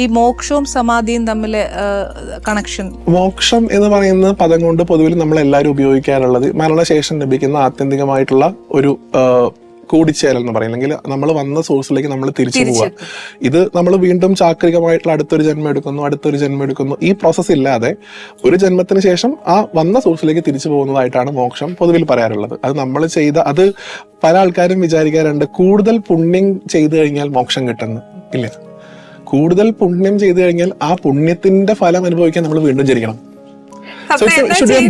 ഈ മോക്ഷവും സമാധിയും തമ്മിൽ കണക്ഷൻ? മോക്ഷം എന്ന് പറയുന്ന പദം കൊണ്ട് പൊതുവിൽ നമ്മൾ എല്ലാവരും ഉപയോഗിക്കാറുള്ളത് മരണശേഷം ലഭിക്കുന്ന ആത്യന്തികമായിട്ടുള്ള ഒരു കൂടിച്ചേരൽ എന്ന് പറയും, അല്ലെങ്കിൽ നമ്മൾ വന്ന സോഴ്സിലേക്ക് നമ്മൾ തിരിച്ചു പോവുക. ഇത് നമ്മൾ വീണ്ടും ചാക്രികമായിട്ടുള്ള അടുത്തൊരു ജന്മം എടുക്കുന്നു. ഈ പ്രോസസ്സ് ഇല്ലാതെ ഒരു ജന്മത്തിന് ശേഷം ആ വന്ന സോഴ്സിലേക്ക് തിരിച്ചു പോകുന്നതായിട്ടാണ് മോക്ഷം പൊതുവിൽ പറയാറുള്ളത്. അത് നമ്മൾ അത് പല ആൾക്കാരും വിചാരിക്കാറുണ്ട് കൂടുതൽ പുണ്യം ചെയ്തു കഴിഞ്ഞാൽ മോക്ഷം കിട്ടുന്നു. ഇല്ല, കൂടുതൽ പുണ്യം ചെയ്തു കഴിഞ്ഞാൽ ആ പുണ്യത്തിന്റെ ഫലം അനുഭവിക്കാൻ നമ്മൾ വീണ്ടും ജനിക്കണം.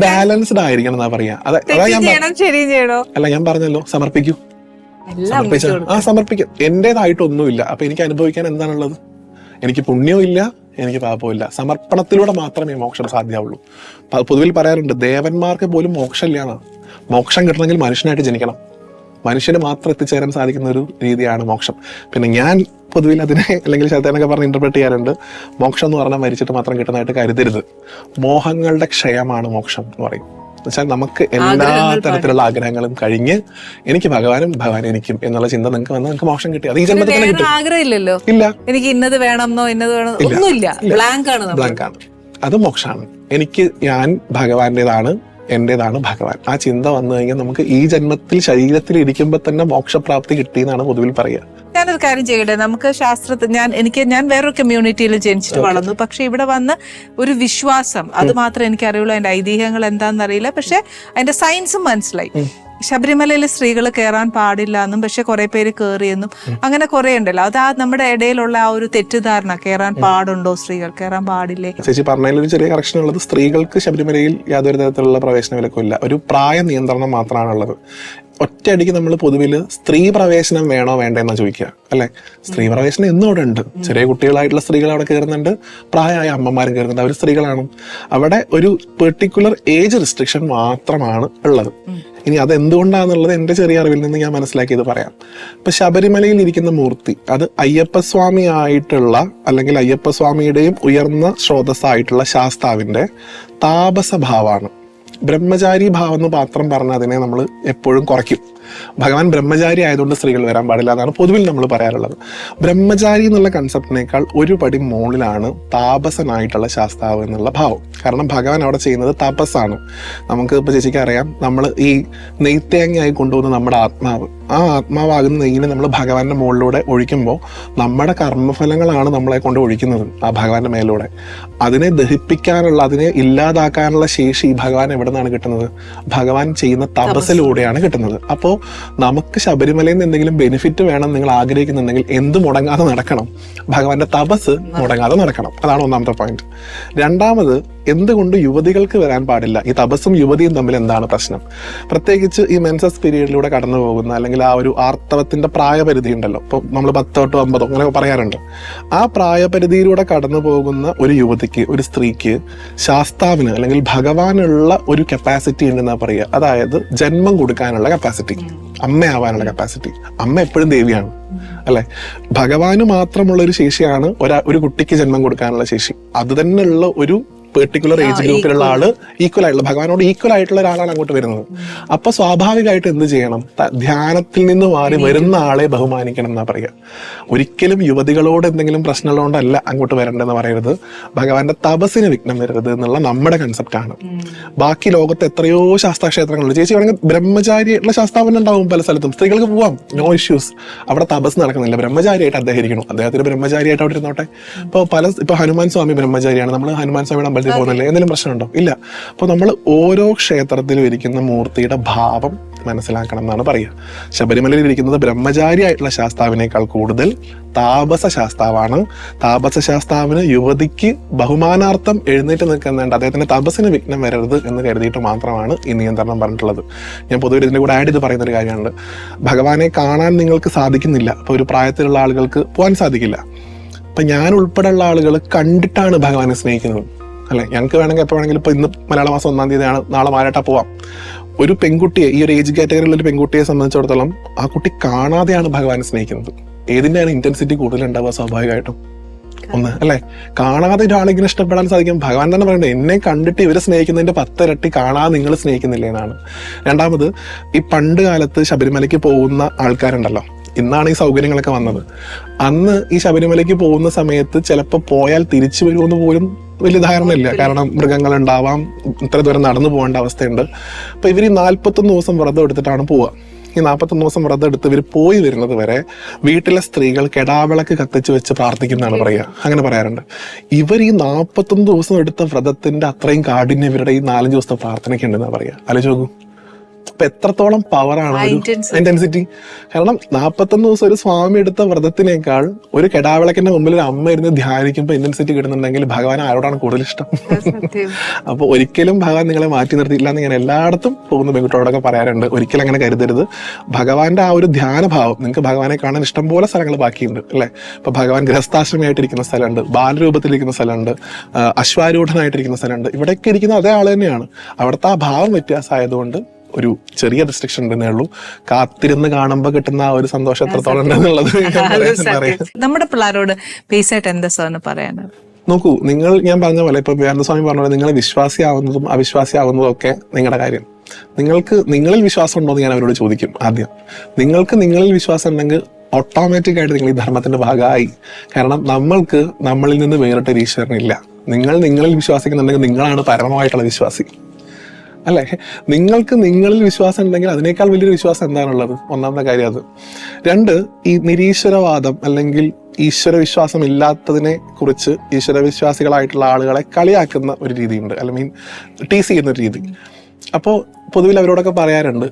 ബാലൻസ്ഡ് ആയിരിക്കണം എന്നാ പറയാ. അല്ല, ഞാൻ പറഞ്ഞല്ലോ, സമർപ്പിക്കും. എന്റേതായിട്ടൊന്നുമില്ല. അപ്പൊ എനിക്ക് അനുഭവിക്കാൻ എന്താണുള്ളത്? എനിക്ക് പുണ്യവും ഇല്ല, എനിക്ക് പാപവും ഇല്ല. സമർപ്പണത്തിലൂടെ മാത്രമേ മോക്ഷം സാധ്യമാവുള്ളൂ. പൊതുവിൽ പറയാറുണ്ട്, ദേവന്മാർക്ക് പോലും മോക്ഷമില്ലാണ്. മോക്ഷം കിട്ടണമെങ്കിൽ മനുഷ്യനായിട്ട് ജനിക്കണം. മനുഷ്യന് മാത്രം എത്തിച്ചേരാൻ സാധിക്കുന്ന ഒരു രീതിയാണ് മോക്ഷം. പിന്നെ ഞാൻ പൊതുവിൽ അതിനെ, അല്ലെങ്കിൽ ശതേനൊക്കെ പറഞ്ഞ് ഇന്റർപ്രറ്റ് ചെയ്യാറുണ്ട്, മോക്ഷം എന്ന് പറഞ്ഞാൽ മരിച്ചിട്ട് മാത്രം കിട്ടുന്നതായിട്ട് കരുതരുത്. മോഹങ്ങളുടെ ക്ഷയമാണ് മോക്ഷം എന്ന് പറയും. എന്നുവെച്ചാൽ നമുക്ക് എല്ലാ തരത്തിലുള്ള ആഗ്രഹങ്ങളും കഴിഞ്ഞ് എനിക്ക് ഭഗവാനും ഭഗവാൻ എനിക്കും എന്നുള്ള ചിന്ത നിങ്ങൾക്ക് വന്നാൽ നിങ്ങൾക്ക് മോക്ഷം കിട്ടി. അത് ഈ ജന്മത്തിൽ തന്നെ കിട്ടും. ആഗ്രഹമില്ലല്ലോ, ഇല്ല എനിക്ക് ഇന്നത് വേണമെന്നോ ഇന്നത് വേണം ഒന്നുമില്ല, ബ്ലാങ്ക് ആണ്. അത് മോക്ഷമാണ്. എനിക്ക് ഞാൻ ഭഗവാന്റേതാണ്, എന്റേതാണ് ഭഗവാൻ. ആ ചിന്ത വന്നു കഴിഞ്ഞാൽ നമുക്ക് ഈ ജന്മത്തിൽ ശരീരത്തിൽ ഇരിക്കുമ്പോൾ തന്നെ മോക്ഷപ്രാപ്തി കിട്ടിയെന്നാണ് പൊതുവിൽ പറയുക. ഞാനൊരു കാര്യം ചെയ്യട്ടെ, നമുക്ക് ശാസ്ത്രത്തിൽ ഞാൻ വേറൊരു കമ്മ്യൂണിറ്റിയിൽ ജനിച്ചിട്ട് വളർന്നു. പക്ഷെ ഇവിടെ വന്ന് ഒരു വിശ്വാസം, അത് മാത്രമേ എനിക്ക് അറിയുള്ളൂ. അതിന്റെ ഐതിഹ്യങ്ങൾ എന്താണെന്ന് അറിയില്ല, പക്ഷെ അതിന്റെ സയൻസും മനസ്സിലായി. ശബരിമലയിൽ സ്ത്രീകൾ കയറാൻ പാടില്ല എന്നും പക്ഷെ കുറെ പേര് കയറിയെന്നും അങ്ങനെ കുറെ ഉണ്ടല്ലോ. അത് നമ്മുടെ ഇടയിലുള്ള ആ ഒരു തെറ്റിദ്ധാരണ, കയറാൻ പാടുണ്ടോ, സ്ത്രീകൾ കയറാൻ പാടില്ലേ? ചേച്ചി പറഞ്ഞതിൽ ഒരു ചെറിയ കറക്ഷൻ ഉള്ളത്, സ്ത്രീകൾക്ക് ശബരിമലയിൽ യാതൊരു തരത്തിലുള്ള പ്രവേശന വിലക്കില്ല. ഒരു പ്രായ നിയന്ത്രണം മാത്രമാണുള്ളത്. ഒറ്റയടിക്ക് നമ്മൾ പൊതുവിൽ സ്ത്രീ പ്രവേശനം വേണോ വേണ്ടെന്നാ ചോദിക്കുക, അല്ലെ? സ്ത്രീ പ്രവേശനം എന്നും അവിടെ ഉണ്ട്. ചെറിയ കുട്ടികളായിട്ടുള്ള സ്ത്രീകൾ അവിടെ കയറുന്നുണ്ട്, പ്രായമായ അമ്മമാരും കയറുന്നുണ്ട്, അവർ സ്ത്രീകളാണ്. അവിടെ ഒരു പെർട്ടിക്കുലർ ഏജ് റെസ്ട്രിക്ഷൻ മാത്രമാണ് ഉള്ളത്. ഇനി അതെന്തുകൊണ്ടാണെന്നുള്ളത് എൻ്റെ ചെറിയ അറിവിൽ നിന്ന് ഞാൻ മനസ്സിലാക്കിയത് പറയാം. ഇപ്പൊ ശബരിമലയിൽ ഇരിക്കുന്ന മൂർത്തി അത് അയ്യപ്പസ്വാമി ആയിട്ടുള്ള, അല്ലെങ്കിൽ അയ്യപ്പസ്വാമിയുടെയും ഉയർന്ന സ്രോതസ്സായിട്ടുള്ള ശാസ്താവിന്റെ താപസഭാവമാണ്. ബ്രഹ്മചാരി ഭാവം എന്ന് മാത്രം പറഞ്ഞ് അതിനെ നമ്മൾ എപ്പോഴും കുറയ്ക്കും. ഭഗവാൻ ബ്രഹ്മചാരി ആയതുകൊണ്ട് സ്ത്രീകൾ വരാൻ പാടില്ല എന്നാണ് പൊതുവിൽ നമ്മൾ പറയാറുള്ളത്. ബ്രഹ്മചാരി എന്നുള്ള കൺസെപ്റ്റിനേക്കാൾ ഒരു പടി മുകളിലാണ് താപസനായിട്ടുള്ള ശാസ്താവ് എന്നുള്ള ഭാവം. കാരണം ഭഗവാൻ അവിടെ ചെയ്യുന്നത് തപസ്സാണ്. നമുക്ക് ഇപ്പൊ ചേച്ചിക്ക് അറിയാം, നമ്മൾ ഈ നെയ്ത്തേങ്ങയായി കൊണ്ടുപോകുന്ന നമ്മുടെ ആത്മാവ്, ആ ആത്മാവാകുന്ന നെയ്യിനെ നമ്മൾ ഭഗവാന്റെ മുകളിലൂടെ ഒഴിക്കുമ്പോൾ നമ്മുടെ കർമ്മഫലങ്ങളാണ് നമ്മളെ കൊണ്ട് ഒഴിക്കുന്നത് ആ ഭഗവാന്റെ മേലൂടെ. അതിനെ ദഹിപ്പിക്കാനുള്ള, അതിനെ ഇല്ലാതാക്കാനുള്ള ശേഷി ഈ ഭഗവാൻ എവിടെ നിന്നാണ് കിട്ടുന്നത്? ഭഗവാൻ ചെയ്യുന്ന തപസ്സിലൂടെയാണ് കിട്ടുന്നത്. അപ്പോൾ നമുക്ക് ശബരിമലയിൽ നിന്ന് എന്തെങ്കിലും ബെനിഫിറ്റ് വേണം നിങ്ങൾ ആഗ്രഹിക്കുന്നുണ്ടെങ്കിൽ എന്ത് മുടങ്ങാതെ നടക്കണം? ഭഗവാന്റെ തപസ് മുടങ്ങാതെ നടക്കണം. അതാണ് ഒന്നാമത്തെ പോയിന്റ്. രണ്ടാമത്, എന്തുകൊണ്ട് യുവതികൾക്ക് വരാൻ പാടില്ല? ഈ തപസ്സും യുവതിയും തമ്മിൽ എന്താണ് പ്രശ്നം? പ്രത്യേകിച്ച് ഈ മെൻസസ് പീരീഡിലൂടെ കടന്നു പോകുന്ന, അല്ലെങ്കിൽ ആ ഒരു ആർത്തവത്തിന്റെ പ്രായപരിധി ഉണ്ടല്ലോ, ഇപ്പൊ നമ്മൾ 10 to 50 അങ്ങനെ പറയാറുണ്ട്. ആ പ്രായപരിധിയിലൂടെ കടന്നു പോകുന്ന ഒരു യുവതിക്ക്, ഒരു സ്ത്രീക്ക് ശാസ്താവിന് അല്ലെങ്കിൽ ഭഗവാനുള്ള ഒരു കപ്പാസിറ്റി ഉണ്ടെന്നാ പറയുക. അതായത് ജന്മം കൊടുക്കാനുള്ള കപ്പാസിറ്റി, അമ്മയാവാനുള്ള കപ്പാസിറ്റി. അമ്മ എപ്പോഴും ദേവിയാണ്, അല്ലെ? ഭഗവാന് മാത്രമുള്ള ഒരു ശേഷിയാണ് ഒരു കുട്ടിക്ക് ജന്മം കൊടുക്കാനുള്ള ശേഷി. അത് തന്നെയുള്ള ഒരു പെർട്ടിക്കുലർ ഏജ് ഗ്രൂപ്പിലുള്ള ആള് ഈക്വൽ ആയിട്ടുള്ള, ഭഗവാനോട് ഈക്വൽ ആയിട്ടുള്ള ഒരാളാണ് അങ്ങോട്ട് വരുന്നത്. അപ്പൊ സ്വാഭാവികമായിട്ട് എന്ത് ചെയ്യണം? ധ്യാനത്തിൽ നിന്ന് മാറി വരുന്ന ആളെ ബഹുമാനിക്കണം എന്നാ പറയുക. ഒരിക്കലും യുവതികളോട് എന്തെങ്കിലും പ്രശ്നമുള്ളതുകൊണ്ടല്ല അങ്ങോട്ട് വരണ്ടെന്ന് പറയരുത്. ഭഗവാന്റെ തപസ്സിന് വിഘ്നം വരരുത് എന്നുള്ള നമ്മുടെ കൺസെപ്റ്റാണ്. ബാക്കി ലോകത്ത് എത്രയോ ശാസ്താക്ഷേത്രങ്ങളുണ്ട്. ചേച്ചി വേണമെങ്കിൽ ബ്രഹ്മചാരിയായിട്ടുള്ള ശാസ്താവൻ ഉണ്ടാവും പല സ്ഥലത്തും, സ്ത്രീകൾക്ക് പോവാം, നോ ഇഷ്യൂസ്. അവിടെ തപസ് നടക്കുന്നില്ല, ബ്രഹ്മചാരിയായിട്ട് അദ്ദേഹം ഇരിക്കണം, അദ്ദേഹത്തിന് ബ്രഹ്മചാരിയായിട്ട് അവിടെ ഇരുന്നോട്ടെ. ഇപ്പൊ ഹനുമാൻ സ്വാമി ബ്രഹ്മചാരിയാണ്, നമ്മൾ ഹനുമാൻ സ്വാമിയുടെ അമ്പലത്തിൽ പോകുന്നില്ലേ? എന്തെങ്കിലും പ്രശ്നമുണ്ടോ? ഇല്ല. അപ്പൊ നമ്മൾ ഓരോ ക്ഷേത്രത്തിലും ഇരിക്കുന്ന മൂർത്തിയുടെ ഭാവം മനസ്സിലാക്കണം എന്നാണ് പറയുക. ശബരിമലയിൽ ഇരിക്കുന്നത് ബ്രഹ്മചാരി ആയിട്ടുള്ള ശാസ്താവിനേക്കാൾ കൂടുതൽ താപസ ശാസ്താവാണ്. താപസ ശാസ്താവിന് യുവതിക്ക് ബഹുമാനാർത്ഥം എഴുന്നേറ്റ് നിൽക്കുന്നുണ്ട്. അദ്ദേഹത്തിന്റെ തപസ്സിന് വിഘ്നം വരരുത് എന്ന് കരുതിയിട്ട് മാത്രമാണ് ഈ നിയന്ത്രണം പറഞ്ഞിട്ടുള്ളത്. ഞാൻ പൊതുവെ ഇതിന്റെ കൂടെ ആഡ് ചെയ്ത് പറയുന്ന ഒരു കാര്യമാണ്, ഭഗവാനെ കാണാൻ നിങ്ങൾക്ക് സാധിക്കുന്നില്ല, അപ്പൊ ഒരു പ്രായത്തിലുള്ള ആളുകൾക്ക് പോകാൻ സാധിക്കില്ല. അപ്പൊ ഞാൻ ഉൾപ്പെടെയുള്ള ആളുകൾ കണ്ടിട്ടാണ് ഭഗവാനെ സ്നേഹിക്കുന്നത്, അല്ലെ? ഞങ്ങൾക്ക് വേണമെങ്കിൽ എപ്പോൾ വേണമെങ്കിലും ഇപ്പൊ ഇന്ന് മലയാള മാസം 1-ാം തീയതിയാണ്, നാളെ മാരട്ടാ പോവാം. ഒരു പെൺകുട്ടിയെ, ഈ ഒരു ഏജ് കാറ്റഗറിയിലുള്ള ഒരു പെൺകുട്ടിയെ സംബന്ധിച്ചിടത്തോളം ആ കുട്ടി കാണാതെയാണ് ഭഗവാനെ സ്നേഹിക്കുന്നത്. ഏതിന്റെയാണ് ഇന്റൻസിറ്റി കൂടുതലുണ്ടാവുക? സ്വാഭാവികമായിട്ടും ഒന്ന്, അല്ലെ? കാണാതെ ഒരാളിങ്ങനെ ഇഷ്ടപ്പെടാൻ സാധിക്കും. ഭഗവാൻ തന്നെ പറയണ്ടേ, എന്നെ കണ്ടിട്ട് ഇവരെ സ്നേഹിക്കുന്നതിന്റെ 10 ഇരട്ടി കാണാതെ നിങ്ങൾ സ്നേഹിക്കുന്നില്ലേ എന്നാണ്. രണ്ടാമത്, ഈ പണ്ട് കാലത്ത് ശബരിമലയ്ക്ക് പോകുന്ന ആൾക്കാരുണ്ടല്ലോ, ഇന്നാണ് ഈ സൗകര്യങ്ങളൊക്കെ വന്നത്. അന്ന് ഈ ശബരിമലയ്ക്ക് പോകുന്ന സമയത്ത് ചിലപ്പോൾ പോയാൽ തിരിച്ചു വരുമെന്ന് പോലും വലിയ ധാരണയില്ല. കാരണം മൃഗങ്ങൾ ഉണ്ടാവാം, ഇത്ര ദൂരം നടന്നു പോകേണ്ട അവസ്ഥയുണ്ട്. അപ്പൊ ഇവർ ഈ 41 ദിവസം വ്രതം എടുത്തിട്ടാണ് പോവുക. ഈ 41 ദിവസം വ്രതം എടുത്ത് ഇവർ പോയി വരുന്നത് വരെ വീട്ടിലെ സ്ത്രീകൾ കെടാവിളക്ക് കത്തിച്ച് വെച്ച് പ്രാർത്ഥിക്കുന്നതാണ് പറയുക. അങ്ങനെ പറയാറുണ്ട്. ഇവർ ഈ 41 ദിവസം എടുത്ത വ്രതത്തിന്റെ അത്രയും കാഠിന്യം ഇവരുടെ ഈ 4 ദിവസത്തെ പ്രാർത്ഥനയ്ക്ക് ഉണ്ടെന്നാണ് പറയുക. ആലോചിച്ച് നോക്കൂ. അപ്പൊ എത്രത്തോളം പവറാണ് ഇന്റൻസിറ്റി. കാരണം 41 ദിവസം ഒരു സ്വാമി എടുത്ത വ്രതത്തിനേക്കാൾ ഒരു കെടാവിളക്കിന്റെ മുമ്പിൽ ഒരു അമ്മ ഇരുന്ന് ധ്യാനിക്കുമ്പോൾ ഇന്റൻസിറ്റി കിട്ടുന്നുണ്ടെങ്കിൽ ഭഗവാൻ ആരോടാണ് കൂടുതൽ ഇഷ്ടം? അപ്പൊ ഒരിക്കലും ഭഗവാൻ നിങ്ങളെ മാറ്റി നിർത്തിയില്ല എന്ന് ഞാൻ എല്ലായിടത്തും പോകുന്ന പെൺകുട്ടികളോടൊക്കെ പറയാറുണ്ട്. ഒരിക്കലും അങ്ങനെ കരുതരുത്. ഭഗവാന്റെ ആ ഒരു ധ്യാനഭാവം, നിങ്ങൾക്ക് ഭഗവാനെ കാണാൻ ഇഷ്ടംപോലെ സ്ഥലങ്ങൾ ബാക്കിയുണ്ട് അല്ലെ. ഇപ്പൊ ഭഗവാൻ ഗൃഹസ്ഥാശ്രമമായിട്ടിരിക്കുന്ന സ്ഥലമുണ്ട്, ബാലരൂപത്തിലിരിക്കുന്ന സ്ഥലമുണ്ട്, അശ്വാരൂഢനായിട്ടിരിക്കുന്ന സ്ഥലമുണ്ട്. ഇവിടെയൊക്കെ ഇരിക്കുന്ന അതേ ആൾ തന്നെയാണ്. അവിടുത്തെ ആ ഭാവം വ്യത്യാസമായതുകൊണ്ട് ഒരു ചെറിയ റെസ്ട്രിക്ഷൻ ഉണ്ടെന്നേ ഉള്ളൂ. കാത്തിരുന്ന് കാണുമ്പോൾ കിട്ടുന്ന ആ ഒരു സന്തോഷം എത്രത്തോളം ഉണ്ടെന്നുള്ളത് നമ്മുടെ പിള്ളേരോട് ബേസായിട്ട് എന്താ സാറിന് പറയാനുള്ളത്? നോക്കൂ, ഞാൻ പറഞ്ഞ പോലെ ഇപ്പൊ വിവേകാനന്ദസ്വാമി പറഞ്ഞ പോലെ നിങ്ങൾ വിശ്വാസിയാവുന്നതും അവിശ്വാസിയാവുന്നതും ഒക്കെ നിങ്ങളുടെ കാര്യം. നിങ്ങളിൽ വിശ്വാസം ഉണ്ടോ എന്ന് ഞാൻ അവരോട് ചോദിക്കും. ആദ്യം നിങ്ങൾക്ക് നിങ്ങളിൽ വിശ്വാസം ഉണ്ടെങ്കിൽ ഓട്ടോമാറ്റിക് ആയിട്ട് നിങ്ങൾ ഈ ധർമ്മത്തിന്റെ ഭാഗമായി. കാരണം നമ്മൾക്ക് നമ്മളിൽ നിന്ന് വേറിട്ടൊരു ഈശ്വരനില്ല. നിങ്ങളിൽ വിശ്വസിക്കുന്നുണ്ടെങ്കിൽ നിങ്ങളാണ് പരമമായിട്ടുള്ള വിശ്വാസി അല്ലെ. നിങ്ങൾക്ക് നിങ്ങളിൽ വിശ്വാസം ഉണ്ടെങ്കിൽ അതിനേക്കാൾ വലിയൊരു വിശ്വാസം എന്താണുള്ളത്? ഒന്നാമത്തെ കാര്യം അത്. 2, ഈ നിരീശ്വരവാദം അല്ലെങ്കിൽ ഈശ്വര വിശ്വാസം ഇല്ലാത്തതിനെ കുറിച്ച് ഈശ്വരവിശ്വാസികളായിട്ടുള്ള ആളുകളെ കളിയാക്കുന്ന ഒരു രീതിയുണ്ട്, അല്ലെങ്കിൽ ടീസ് ചെയ്യുന്ന ഒരു രീതി. അപ്പോൾ പൊതുവിൽ അവരോടൊക്കെ പറയാറുണ്ട്,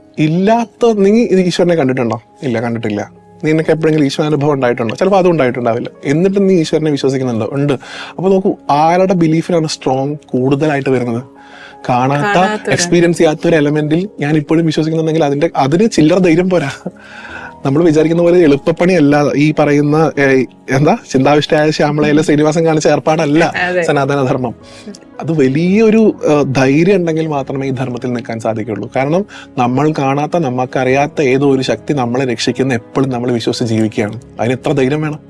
നീ ഈശ്വരനെ കണ്ടിട്ടുണ്ടോ? ഇല്ല, കണ്ടിട്ടില്ല. നിനക്ക് എപ്പോഴെങ്കിലും ഈശ്വരാനുഭവം ഉണ്ടായിട്ടുണ്ടോ? ചിലപ്പോൾ അതും ഉണ്ടായിട്ടുണ്ടാവില്ല. എന്നിട്ട് നീ ഈശ്വരനെ വിശ്വസിക്കുന്നുണ്ടോ? ഉണ്ട്. അപ്പോൾ നോക്കൂ, ആരുടെ ബിലീഫിനാണ് സ്ട്രോങ് കൂടുതലായിട്ട് വരുന്നത്? കാണാത്ത, എക്സ്പീരിയൻസ് ചെയ്യാത്ത ഒരു എലമെന്റിൽ ഞാൻ ഇപ്പോഴും വിശ്വസിക്കുന്നുണ്ടെങ്കിൽ അതിന് ചില്ലറ ധൈര്യം പോരാ. നമ്മൾ വിചാരിക്കുന്ന പോലെ എളുപ്പപ്പണിയല്ല ഈ പറയുന്ന ചിന്താവിഷ്ടയായ ശ്യാമളയിലെ ശ്രീനിവാസൻ കാണിച്ച ഏർപ്പാടല്ല സനാതനധർമ്മം. അത് വലിയൊരു ധൈര്യം ഉണ്ടെങ്കിൽ മാത്രമേ ഈ ധർമ്മത്തിൽ നിൽക്കാൻ സാധിക്കുള്ളൂ. കാരണം നമ്മൾ കാണാത്ത, നമുക്കറിയാത്ത ഏതോ ഒരു ശക്തി നമ്മളെ രക്ഷിക്കുന്ന എപ്പോഴും നമ്മൾ വിശ്വസിച്ച് ജീവിക്കുകയാണ്. അതിന് എത്ര ധൈര്യം വേണം?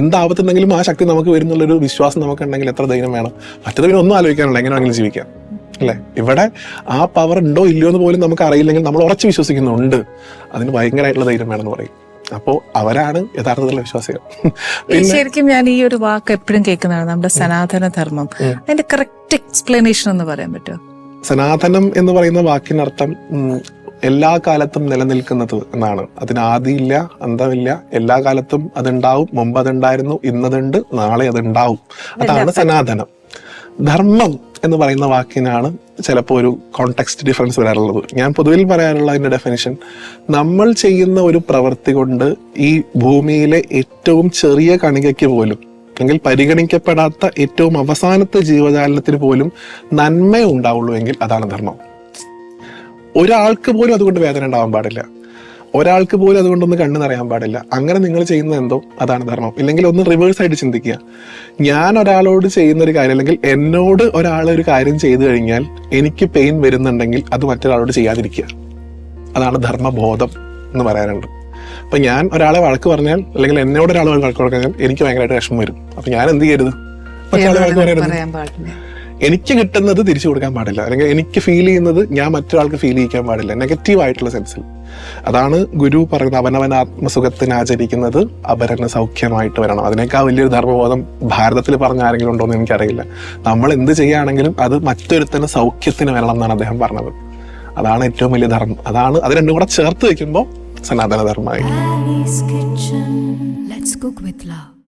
എന്താപത്തുണ്ടെങ്കിലും ആ ശക്തി നമുക്ക് വരുന്നുള്ളൊരു വിശ്വാസം നമുക്കുണ്ടെങ്കിൽ എത്ര ധൈര്യം വേണം? മറ്റത് പിന്നെ ഒന്നും ആലോചിക്കാനുള്ള, എങ്ങനെ വേണമെങ്കിലും ജീവിക്കാം അല്ലെ. ഇവിടെ ആ പവർ ഉണ്ടോ ഇല്ലയോ എന്ന് പോലും നമുക്ക് അറിയില്ലെങ്കിൽ നമ്മൾ ഉറച്ചു വിശ്വസിക്കുന്നുണ്ട്. അതിന് ഭയങ്കരമായിട്ടുള്ള ധൈര്യം വേണമെന്ന് പറയും. അപ്പോ അവരാണ് യഥാർത്ഥത്തിലുള്ള വിശ്വാസികൾ. ശരിക്കും ഞാൻ ഈ ഒരു വാക്ക് എപ്പോഴും കേൾക്കുന്നതാണ്, നമ്മുടെ സനാതന ധർമ്മം. അതിന്റെ കറക്റ്റ് എക്സ്പ്ലനേഷൻ ഒന്ന് പറയാൻ പറ്റുമോ? സനാതനം എന്ന് പറയുന്ന വാക്കിനർത്ഥം എല്ലാ കാലത്തും നിലനിൽക്കുന്നത് എന്നാണ്. അതിന് ആദിയില്ല, അന്തമില്ല. എല്ലാ കാലത്തും അതുണ്ടാവും. മുമ്പ് അതുണ്ടായിരുന്നു, ഇന്നതുണ്ട്, നാളെ അതുണ്ടാവും. അതാണ് സനാതനം. ധർമ്മം എന്ന് പറയുന്ന വാക്കിനാണ് ചിലപ്പോൾ ഒരു കോണ്ടെക്സ്റ്റ് ഡിഫറൻസ് വരാറുള്ളത്. ഞാൻ പൊതുവിൽ പറയാറുള്ള അതിന്റെ ഡെഫിനിഷൻ, നമ്മൾ ചെയ്യുന്ന ഒരു പ്രവൃത്തി കൊണ്ട് ഈ ഭൂമിയിലെ ഏറ്റവും ചെറിയ കണികയ്ക്ക് പോലും, അല്ലെങ്കിൽ പരിഗണിക്കപ്പെടാത്ത ഏറ്റവും അവസാനത്തെ ജീവജാലത്തിന് പോലും നന്മ ഉണ്ടാവുള്ളൂ എങ്കിൽ അതാണ് ധർമ്മം. ഒരാൾക്ക് പോലും അതുകൊണ്ട് വേദന ഉണ്ടാവാൻ പാടില്ല. ഒരാൾക്ക് പോലും അതുകൊണ്ടൊന്ന് കണ്ണു നിറയാൻ പാടില്ല. അങ്ങനെ നിങ്ങൾ ചെയ്യുന്നത് എന്തോ അതാണ് ധർമ്മം. ഇല്ലെങ്കിൽ ഒന്ന് റിവേഴ്സ് ആയിട്ട് ചിന്തിക്കുക. ഞാൻ ഒരാളോട് ചെയ്യുന്ന ഒരു കാര്യം, അല്ലെങ്കിൽ എന്നോട് ഒരാൾ ഒരു കാര്യം ചെയ്തു കഴിഞ്ഞാൽ എനിക്ക് പെയിൻ വരുന്നുണ്ടെങ്കിൽ അത് മറ്റൊരാളോട് ചെയ്യാതിരിക്കുക. അതാണ് ധർമ്മബോധം എന്ന് പറയാനുണ്ട്. അപ്പൊ ഞാൻ ഒരാളെ വഴക്ക് പറഞ്ഞാൽ, അല്ലെങ്കിൽ എന്നോട് ഒരാൾ വഴക്ക് പറഞ്ഞാൽ എനിക്ക് ഭയങ്കരമായിട്ട് വിഷമം വരും. അപ്പൊ ഞാൻ എന്ത് ചെയ്യരുത്? മറ്റൊരാളെ വഴക്ക് പറയരുത്. എനിക്ക് കിട്ടുന്നത് തിരിച്ചു കൊടുക്കാൻ പാടില്ല, അല്ലെങ്കിൽ എനിക്ക് ഫീൽ ചെയ്യുന്നത് ഞാൻ മറ്റൊരാൾക്ക് ഫീൽ ചെയ്യിക്കാൻ പാടില്ല, നെഗറ്റീവ് ആയിട്ടുള്ള സെൻസിൽ. അതാണ് ഗുരു പറയുന്നത്, അവനവൻ ആത്മസുഖത്തിന് ആചരിക്കുന്നത് അപരന് സൗഖ്യമായിട്ട് വരണം. അതിനേക്കാൾ വലിയൊരു ധർമ്മബോധം ഭാരതത്തിൽ പറഞ്ഞ ആരെങ്കിലും ഉണ്ടോ എന്ന് എനിക്കറിയില്ല. നമ്മൾ എന്ത് ചെയ്യുകയാണെങ്കിലും അത് മറ്റൊരുത്തന് സൗഖ്യത്തിന് വരണം എന്നാണ് അദ്ദേഹം പറഞ്ഞത്. അതാണ് ഏറ്റവും വലിയ ധർമ്മം. അത് രണ്ടും കൂടെ ചേർത്ത് വെക്കുമ്പോൾ സനാതന ധർമ്മമായി.